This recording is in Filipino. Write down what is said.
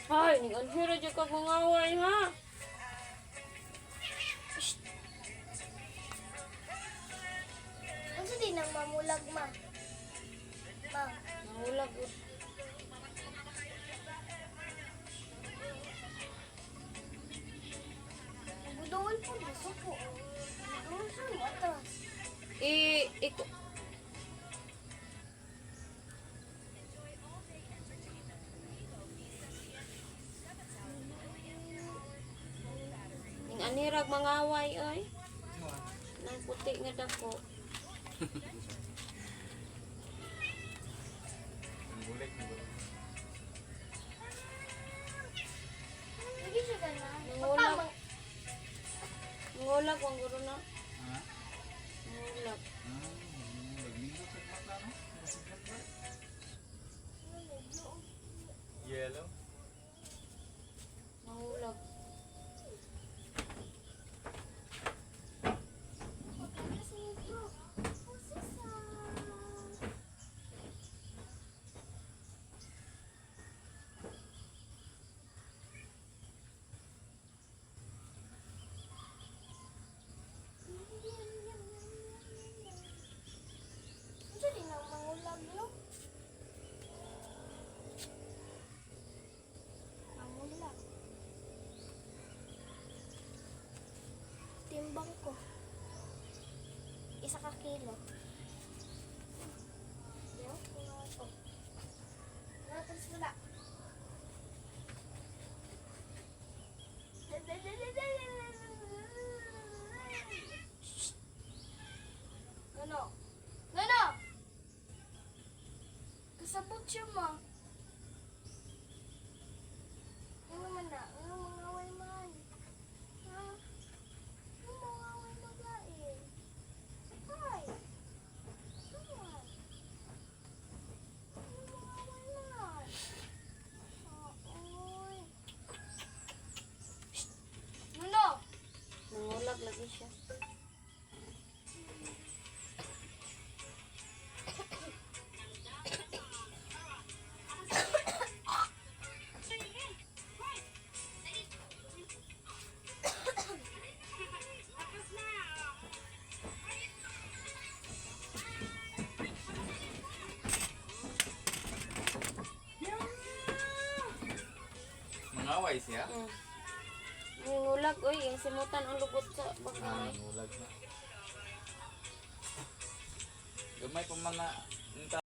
Hay, ning-anhira dyan ka mangaway, ha? Ano din ang mamulag, ma? Ma, Nangulag. budol po, masuko. Budol siya, matras. Iko. Ning-anhirag mangaway, oy. Nang puti nga dako. Ang bulik mo. Hindi siya ganun. Nangulag. Nangulag, ang guro na. Ha? Nangulag. Naglingkot sa mata, no? Masiglat ba? Yellow? Nangulag. Ano din ang mangulag, no? Mangulag. Timbang ko. 1 kilo. Yo, kumato. Natas mo na. Ano? Ano? Kasabot siya, ma. Ano man na? Ano mangaway man? Ha? Ano mangaway maglain? Ay! Come on. Ano mangaway man? Oy. Ano? Nangulag lagi siya. Mangaway siya? Nangulag, oy. Yung simutan ang lubot sa Ah, bagay. nangulag na. Gamay pa man na